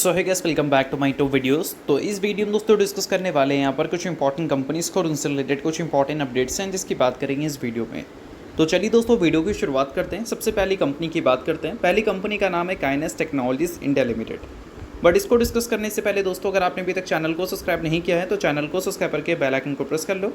So hi guys, welcome back to my to videos. तो इस video में दोस्तों डिस्कस करने वाले हैं यहाँ पर कुछ इंपॉर्टेंट कंपनीज को और उनसे रिलेटेड कुछ इंपॉर्टेंट अपडेट्स हैं जिसकी बात करेंगे इस वीडियो में। तो चलिए दोस्तों वीडियो की शुरुआत करते हैं। सबसे पहली कंपनी की बात करते हैं। पहली कंपनी का नाम है kinase technologies India limited. But इसको डिस्कस करने से पहले दोस्तों, अगर आपने अभी तक चैनल को सब्सक्राइब नहीं किया है तो चैनल को सब्सक्राइब करके बेल आइकन को प्रेस कर लो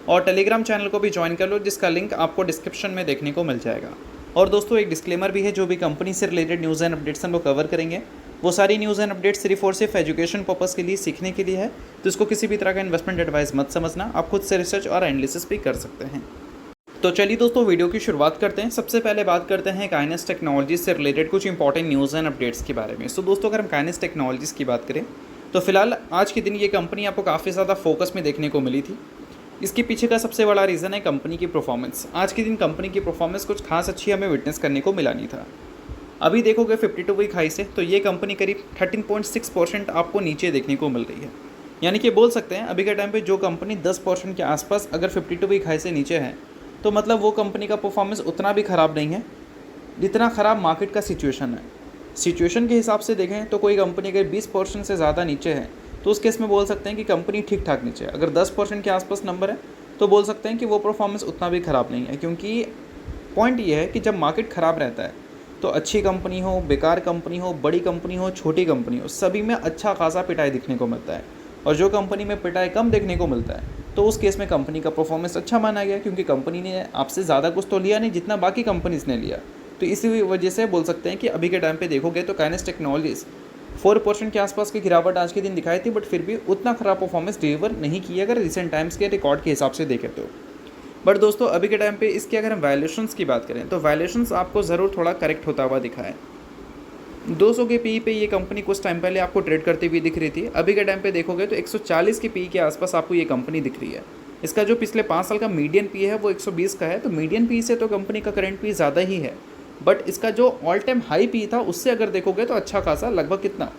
और टेलीग्राम चैनल को भी ज्वाइन कर लो, जिसका लिंक आपको डिस्क्रिप्शन में देखने को मिल जाएगा। और दोस्तों एक डिस्क्लेमर भी है, जो भी कंपनी से रिलेटेड न्यूज़ एंड अपडेट्स हम लोग कवर करेंगे वो सारी न्यूज़ एंड अपडेट्स सिर्फ और सिर्फ एजुकेशन पर्पस के लिए, सीखने के लिए है। तो इसको किसी भी तरह का इन्वेस्टमेंट एडवाइस मत समझना, आप खुद से रिसर्च और एनालिसिस भी कर सकते हैं। तो चलिए दोस्तों वीडियो की शुरुआत करते हैं। सबसे पहले बात करते हैं काइनेस टेक्नोलॉजीज से रिलेटेड कुछ इंपॉर्टेंट न्यूज़ एंड अपडेट्स के बारे में। सो दोस्तों अगर हम काइनेस टेक्नोलॉजीज़ की बात करें तो फिलहाल आज के दिन ये कंपनी आपको काफ़ी ज़्यादा फोकस में देखने को मिली थी। इसके पीछे का सबसे बड़ा रीज़न है कंपनी की परफॉर्मेंस। आज के दिन कंपनी की परफॉर्मेंस कुछ खास अच्छी हमें विटनेस करने को मिला नहीं था। अभी देखोगे 52 वीक हाई से तो ये कंपनी करीब 13.6% आपको नीचे देखने को मिल रही है। यानी कि बोल सकते हैं अभी के टाइम पे जो कंपनी 10% के आसपास अगर 52 वीक हाई से नीचे है तो मतलब वो कंपनी का परफॉर्मेंस उतना भी ख़राब नहीं है जितना ख़राब मार्केट का सिचुएशन है। सिचुएशन के हिसाब से देखें तो कोई कंपनी अगर 20% से ज़्यादा नीचे है तो उस केस में बोल सकते हैं कि कंपनी ठीक ठाक नीचे है। अगर 10% के आसपास नंबर है तो बोल सकते हैं कि वो परफॉर्मेंस उतना भी ख़राब नहीं है। क्योंकि पॉइंट ये है कि जब मार्केट ख़राब रहता है तो अच्छी कंपनी हो, बेकार कंपनी हो, बड़ी कंपनी हो, छोटी कंपनी हो, सभी में अच्छा खासा पिटाई दिखने को मिलता है। और जो कंपनी में पिटाई कम देखने को मिलता है तो उस केस में कंपनी का परफॉर्मेंस अच्छा माना गया, क्योंकि कंपनी ने आपसे ज़्यादा कुछ तो लिया नहीं जितना बाकी कंपनीज ने लिया। तो इसी वजह से बोल सकते हैं कि अभी के टाइम पे देखोगे तो काइनेस टेक्नोलॉजीज 4% के आसपास की गिरावट आज के दिन दिखाई थी, बट फिर भी उतना ख़राब परफॉर्मेंस डिलीवर नहीं किया अगर रिसेंट टाइम्स के रिकॉर्ड के हिसाब से देखें तो। बट दोस्तों अभी के टाइम पे इसके अगर हम वैल्यूएशंस की बात करें तो वैल्यूएशंस आपको ज़रूर थोड़ा करेक्ट होता हुआ दिखा है। 200 के पी पे ये कंपनी कुछ टाइम पहले आपको ट्रेड करती हुई दिख रही थी। अभी के टाइम पे देखोगे तो 140 के पी के आसपास आपको ये कंपनी दिख रही है। इसका जो पिछले 5 साल का मीडियन पी है वो 120 का है। तो मीडियन पी से तो कंपनी का करंट पी ज़्यादा ही है, बट इसका जो ऑल टाइम हाई पी था उससे अगर देखोगे तो अच्छा खासा लगभग कितना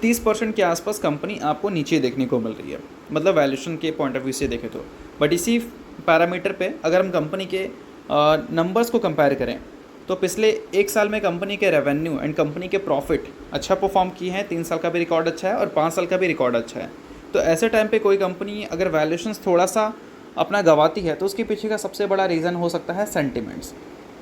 30% के आसपास कंपनी आपको नीचे देखने को मिल रही है, मतलब वैल्यूएशन के पॉइंट ऑफ व्यू से देखें तो। बट इसी पैरामीटर पे अगर हम कंपनी के नंबर्स को कंपेयर करें तो पिछले 1 साल में कंपनी के रेवेन्यू एंड कंपनी के प्रॉफिट अच्छा परफॉर्म किए हैं। 3 साल का भी रिकॉर्ड अच्छा है और 5 साल का भी रिकॉर्ड अच्छा है। तो ऐसे टाइम पे कोई कंपनी अगर वैल्यूएशंस थोड़ा सा अपना गवाती है तो उसके पीछे का सबसे बड़ा रीज़न हो सकता है सेंटिमेंट्स।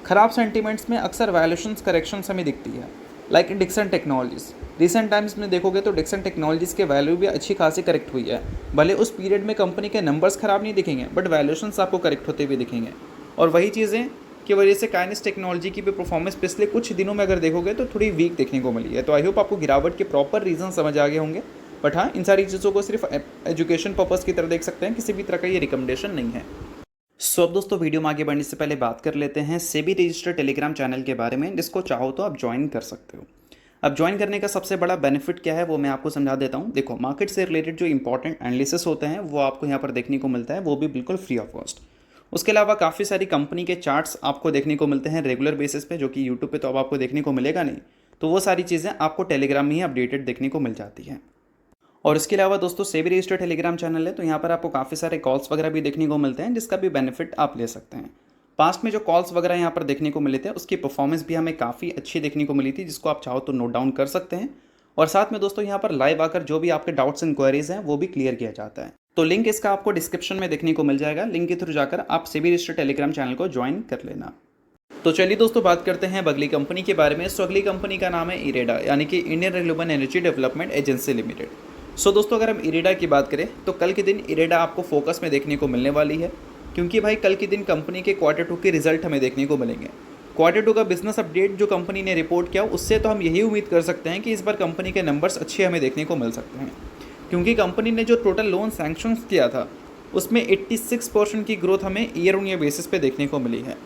ख़राब सेंटिमेंट्स में अक्सर वैल्यूएशंस करेक्शंस हमें दिखती है, like Dixon Technologies. Recent times में देखोगे तो डिक्सन टेक्नोलॉजीज़ के वैल्यू भी अच्छी खासी करेक्ट हुई है। भले उस पीरियड में कंपनी के नंबर्स ख़राब नहीं दिखेंगे बट वैल्यूएशंस आपको करेक्ट होते हुए दिखेंगे। और वही चीज़ें की वजह से काइनेस टेक्नोलॉजी की भी परफॉर्मेंस पिछले कुछ दिनों में अगर देखोगे तो थोड़ी वीक देखने को मिली है। तो आई होप आपको गिरावट के प्रॉपर रीज़न समझ आ गए होंगे। बट हाँ, इन सारी चीज़ों को सिर्फ एजुकेशन पर्पज़ की तरह देख सकते हैं, किसी भी तरह का ये रिकमेंडेशन नहीं है। सो अब दोस्तों वीडियो में आगे बढ़ने से पहले बात कर लेते हैं सेबी रजिस्टर्ड टेलीग्राम चैनल के बारे में, जिसको चाहो तो आप ज्वाइन कर सकते हो। अब ज्वाइन करने का सबसे बड़ा बेनिफिट क्या है वो मैं आपको समझा देता हूँ। देखो, मार्केट से रिलेटेड जो इंपॉर्टेंट एनालिसिस होते हैं वो आपको यहाँ पर देखने को मिलता है, वो भी बिल्कुल फ्री ऑफ कॉस्ट। उसके अलावा काफ़ी सारी कंपनी के चार्ट्स आपको देखने को मिलते हैं रेगुलर बेसिस पे, जो कि यूट्यूब पे तो अब आपको देखने को मिलेगा नहीं। तो वो सारी चीज़ें आपको टेलीग्राम में ही अपडेटेड देखने को मिल जाती हैं। और इसके अलावा दोस्तों सेबी रजिस्टर्ड टेलीग्राम चैनल है तो यहाँ पर आपको काफ़ी सारे कॉल्स वगैरह भी देखने को मिलते हैं, जिसका भी बेनिफिट आप ले सकते हैं। पास्ट में जो कॉल्स वगैरह यहाँ पर देखने को मिले थे उसकी परफॉर्मेंस भी हमें काफ़ी अच्छी देखने को मिली थी, जिसको आप चाहो तो नोट डाउन कर सकते हैं। और साथ में दोस्तों यहाँ पर लाइव आकर जो भी आपके डाउट्स इंक्वायरीज़ हैं वो भी क्लियर किया जाता है। तो लिंक इसका आपको डिस्क्रिप्शन में देखने को मिल जाएगा। लिंक के थ्रू जाकर आप सेबी रजिस्टर्ड टेलीग्राम चैनल को ज्वाइन कर लेना। तो चलिए दोस्तों बात करते हैं अगली कंपनी के बारे में। सो अगली कंपनी का नाम है इरेडा, यानी कि Indian renewable energy development agency limited. So दोस्तों अगर हम इरेडा की बात करें तो कल के दिन इरेडा आपको फोकस में देखने को मिलने वाली है, क्योंकि भाई कल के दिन कंपनी के Q2 के रिजल्ट हमें देखने को मिलेंगे। Q2 का बिजनेस अपडेट जो कंपनी ने रिपोर्ट किया उससे तो हम यही उम्मीद कर सकते हैं कि इस बार कंपनी के नंबर्स अच्छे हमें देखने को मिल सकते हैं, क्योंकि कंपनी ने जो टोटल लोन सैंक्शन किया था उसमें 86% की ग्रोथ हमें ईयर ऑन ईयर बेसिस पे देखने को मिली है।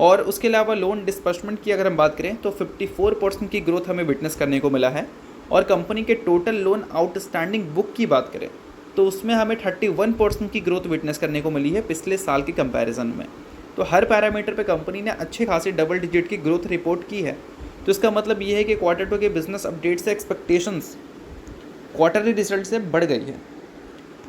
और उसके अलावा लोन डिस्बर्समेंट की अगर हम बात करें तो 54% की ग्रोथ हमें विटनेस करने को मिला है। और कंपनी के टोटल लोन आउटस्टैंडिंग बुक की बात करें तो उसमें हमें 31% की ग्रोथ विटनेस करने को मिली है पिछले साल की कंपैरिजन में। तो हर पैरामीटर पे कंपनी ने अच्छे खासी डबल डिजिट की ग्रोथ रिपोर्ट की है। तो इसका मतलब ये है कि Q2 के बिजनेस अपडेट से एक्सपेक्टेशंस क्वार्टरली रिजल्ट से बढ़ गई है।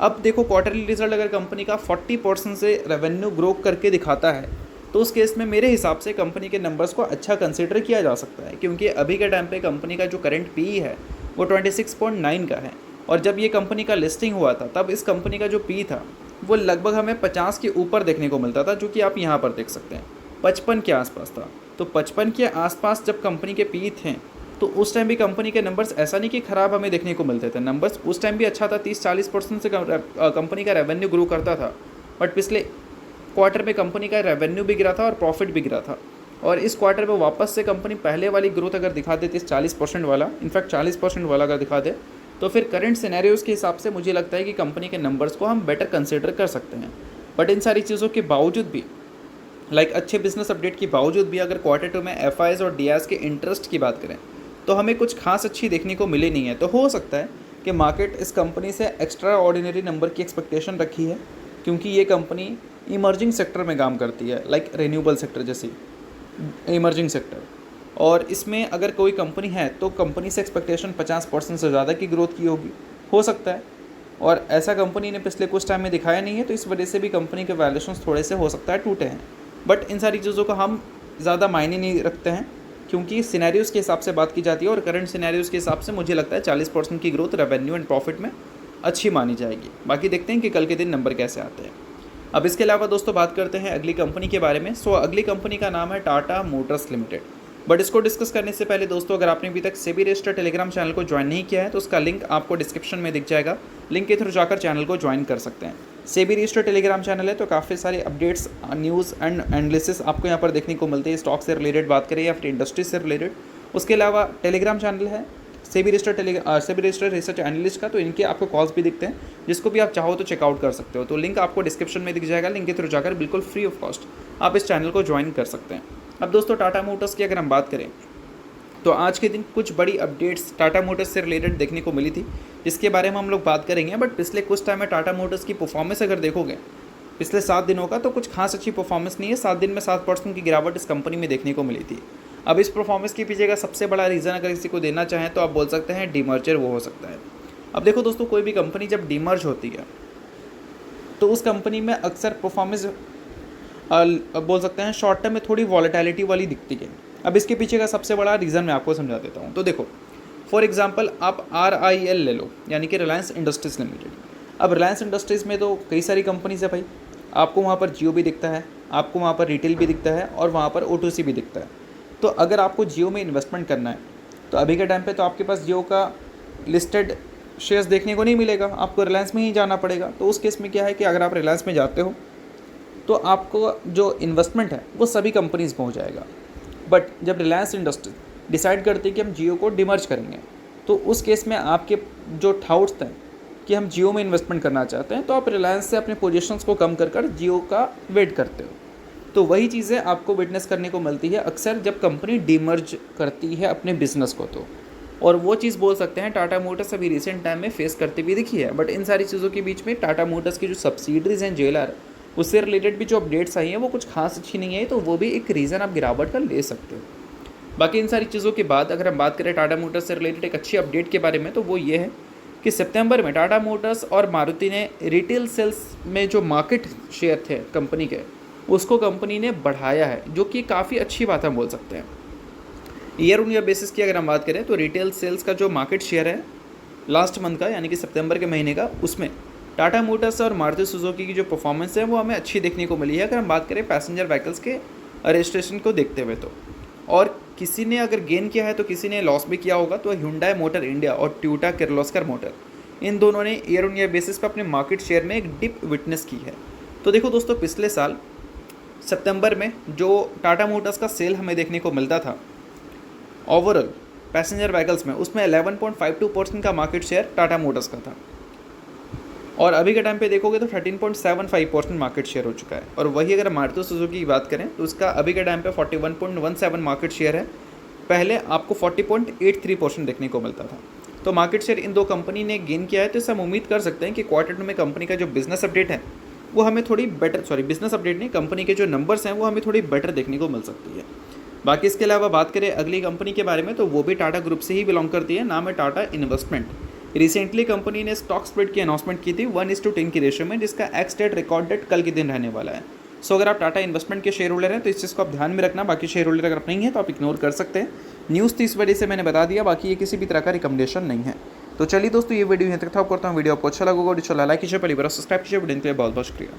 अब देखो, क्वार्टरली रिजल्ट अगर कंपनी का 40% से रेवेन्यू ग्रो करके दिखाता है तो उस केस में मेरे हिसाब से कंपनी के नंबर्स को अच्छा कंसिडर किया जा सकता है, क्योंकि अभी के टाइम पे कंपनी का जो करंट पी है वो 26.9 का है। और जब ये कंपनी का लिस्टिंग हुआ था तब इस कंपनी का जो पी था वो लगभग हमें 50 के ऊपर देखने को मिलता था, जो कि आप यहाँ पर देख सकते हैं 55 के आसपास था। तो 55 के आसपास जब कंपनी के पी थे तो उस टाइम भी कंपनी के नंबर्स ऐसा नहीं कि ख़राब हमें देखने को मिलते थे, नंबर्स उस टाइम भी अच्छा था, 30-40% से कंपनी का रेवेन्यू ग्रो करता था। बट पिछले क्वार्टर में कंपनी का रेवेन्यू भी गिरा था और प्रॉफिट भी गिरा था। और इस क्वार्टर में वापस से कंपनी पहले वाली ग्रोथ अगर दिखा दे 30-40% वाला, इनफैक्ट 40% वाला अगर दिखा दे, तो फिर करंट सिनेरियोज़ के हिसाब से मुझे लगता है कि कंपनी के नंबर्स को हम बेटर कंसिडर कर सकते हैं। बट इन सारी चीज़ों के बावजूद भी, अच्छे बिजनेस अपडेट के बावजूद भी, अगर क्वार्टर 2 में एफआईज और डीआईएस के इंटरेस्ट की बात करें तो हमें कुछ खास अच्छी देखने को मिली नहीं है। तो हो सकता है कि मार्केट इस कंपनी से एक्स्ट्रा ऑर्डिनरी नंबर की एक्सपेक्टेशन रखी है, क्योंकि ये कंपनी इमर्जिंग सेक्टर में काम करती है, लाइक रिन्यूएबल सेक्टर जैसी इमर्जिंग सेक्टर। और इसमें अगर कोई कंपनी है तो कंपनी से एक्सपेक्टेशन 50% से ज़्यादा की ग्रोथ की होगी, हो सकता है। और ऐसा कंपनी ने पिछले कुछ टाइम में दिखाया नहीं है, तो इस वजह से भी कंपनी के वैल्यूएशंस थोड़े से हो सकता है टूटे हैं। बट इन सारी चीज़ों का हम ज़्यादा मायने नहीं रखते हैं, क्योंकि सिनेरियोज़ के हिसाब से बात की जाती है और करंट सिनेरियोज़ के हिसाब से मुझे लगता है 40% की ग्रोथ रेवेन्यू एंड प्रॉफिट में अच्छी मानी जाएगी। बाकी देखते हैं कि कल के दिन नंबर कैसे आते हैं। अब इसके अलावा दोस्तों बात करते हैं अगली कंपनी के बारे में। अगली कंपनी का नाम है टाटा मोटर्स लिमिटेड। बट इसको डिस्कस करने से पहले दोस्तों, अगर आपने अभी तक सेबी रजिस्टर्ड टेलीग्राम चैनल को ज्वाइन नहीं किया है तो उसका लिंक आपको डिस्क्रिप्शन में दिख जाएगा, लिंक के थ्रू जाकर चैनल को ज्वाइन कर सकते हैं। सेबी रजिस्टर्ड टेलीग्राम चैनल है तो काफ़ी सारे अपडेट्स, न्यूज़ एंड एनालिसिस आपको यहाँ पर देखने को मिलते हैं, स्टॉक से रिलेटेड बात करें या फिर इंडस्ट्री से रिलेटेड। उसके अलावा टेलीग्राम चैनल है सेबी रजिस्टर्ड रिसर्च एनालिस्ट का, तो इनके आपको कॉल्स भी दिखते हैं, जिसको भी आप चाहो तो चेकआउट कर सकते हो। तो लिंक आपको डिस्क्रिप्शन में दिख जाएगा, लिंक के थ्रू जाकर बिल्कुल फ्री ऑफ कॉस्ट आप इस चैनल को ज्वाइन कर सकते हैं। अब दोस्तों टाटा मोटर्स की अगर हम बात करें तो आज के दिन कुछ बड़ी अपडेट्स टाटा मोटर्स से रिलेटेड देखने को मिली थी, जिसके बारे में हम लोग बात करेंगे। बट पिछले कुछ टाइम में टाटा मोटर्स की परफॉर्मेंस अगर देखोगे पिछले 7 दिनों का, तो कुछ खास अच्छी परफॉर्मेंस नहीं है। 7 दिन में 7% की गिरावट इस कंपनी में देखने को मिली थी। अब इस परफॉर्मेंस के पीछे का सबसे बड़ा रीज़न अगर किसी को देना चाहें तो आप बोल सकते हैं डीमर्जर वो हो सकता है। अब देखो दोस्तों, कोई भी कंपनी जब डीमर्ज होती है तो उस कंपनी में अक्सर परफॉर्मेंस बोल सकते हैं शॉर्ट टर्म में थोड़ी वॉलेटिलिटी वाली दिखती है। अब इसके पीछे का सबसे बड़ा रीज़न मैं आपको समझा देता हूँ। तो देखो, फॉर एग्जांपल आप RIL ले लो, यानी कि रिलायंस इंडस्ट्रीज़ लिमिटेड। अब रिलायंस इंडस्ट्रीज़ में तो कई सारी कंपनीज है भाई, आपको वहाँ पर जियो भी दिखता है, आपको वहाँ पर रिटेल भी दिखता है और वहाँ पर O2C भी दिखता है। तो अगर आपको जियो में इन्वेस्टमेंट करना है तो अभी के टाइम पे तो आपके पास जियो का लिस्टेड शेयर्स देखने को नहीं मिलेगा, आपको रिलायंस में ही जाना पड़ेगा। तो उस केस में क्या है कि अगर आप रिलायंस में जाते हो तो आपको जो इन्वेस्टमेंट है वो सभी कंपनीज़ में हो जाएगा। बट जब रिलायंस इंडस्ट्री डिसाइड करती है कि हम जियो को डिमर्ज करेंगे, तो उस केस में आपके जो थाउट्स थे कि हम जियो में इन्वेस्टमेंट करना चाहते हैं, तो आप रिलायंस से अपने पोजीशंस को कम कर जियो का वेट करते हो। तो वही चीज़ें आपको विटनेस करने को मिलती है अक्सर जब कंपनी डिमर्ज करती है अपने बिजनेस को। तो और वो चीज़ बोल सकते हैं टाटा मोटर्स अभी रिसेंट टाइम में फेस करती हुई दिखी है। बट इन सारी चीज़ों के बीच में टाटा मोटर्स की जो सब्सिडरीज हैं JLR, उससे रिलेटेड भी जो अपडेट्स आई हैं वो कुछ खास अच्छी नहीं है, तो वो भी एक रीज़न आप गिरावट का ले सकते हो। बाकी इन सारी चीज़ों के बाद अगर हम बात करें टाटा मोटर्स से रिलेटेड एक अच्छी अपडेट के बारे में, तो वो ये है कि सितंबर में टाटा मोटर्स और मारुति ने रिटेल सेल्स में जो मार्केट शेयर थे कंपनी के, उसको कंपनी ने बढ़ाया है, जो कि काफ़ी अच्छी बात हम बोल सकते हैं। ईयर ऑन ईयर बेसिस की अगर हम बात करें तो रिटेल सेल्स का जो मार्केट शेयर है लास्ट मंथ का, यानी कि सितंबर के महीने का, उसमें टाटा मोटर्स और मारुति सुजुकी की जो परफॉर्मेंस है वो हमें अच्छी देखने को मिली है अगर हम बात करें पैसेंजर व्हीकल्स के रजिस्ट्रेशन को देखते हुए। तो और किसी ने अगर गेन किया है तो किसी ने लॉस भी किया होगा, तो Hyundai मोटर इंडिया और टोयोटा किर्लोस्कर मोटर, इन दोनों ने ईयर ऑन ईयर बेसिस पर अपने मार्केट शेयर में एक डिप विटनेस की है। तो देखो दोस्तों, पिछले साल सितंबर में जो टाटा मोटर्स का सेल हमें देखने को मिलता था ओवरऑल पैसेंजर व्हीकल्स में, उसमें 11.52% का मार्केट शेयर टाटा मोटर्स का था। और अभी के टाइम पे देखोगे तो 13.75% मार्केट शेयर हो चुका है। और वही अगर मारुति सुजुकी की बात करें तो उसका अभी के टाइम पे 41.17 मार्केट शेयर है, पहले आपको 40.83% देखने को मिलता था। तो मार्केट शेयर इन दो कंपनी ने गेन किया है। तो इससे हम उम्मीद कर सकते हैं कि क्वार्टर 2 में कंपनी का जो बिजनेस अपडेट है वो हमें थोड़ी बेटर, बिजनेस अपडेट नहीं, कंपनी के जो नंबर्स हैं वो हमें थोड़ी बेटर देखने को मिल सकती है। बाकी इसके अलावा बात करें अगली कंपनी के बारे में, तो वो भी टाटा ग्रुप से ही बिलोंग करती है, नाम है टाटा इन्वेस्टमेंट। रिसेंटली कंपनी ने स्टॉक स्प्लिट की अनाउंसमेंट की थी 1:10 की रेशियो में, जिसका एक्स डेट रिकॉर्ड डेट कल के दिन रहने वाला है। सो अगर आप टाटा इन्वेस्टमेंट के शेयर होल्डर हैं तो इस चीज़ को आप ध्यान में रखना। बाकी शेयर होल्डर अगर आप नहीं है तो आप इग्नोर कर सकते हैं। न्यूज़ तो इस वजह से मैंने बता दिया, बाकी ये किसी भी तरह का रिकमेंडेशन नहीं है। तो चलिए दोस्तों, ये वीडियो यहाँ तक था। करता हूँ वीडियो आपको अच्छा लगा होगा, लाइक कीजिए, पहली बार सब्सक्राइब कीजिए। वीडियो के लिए बहुत बहुत शुक्रिया।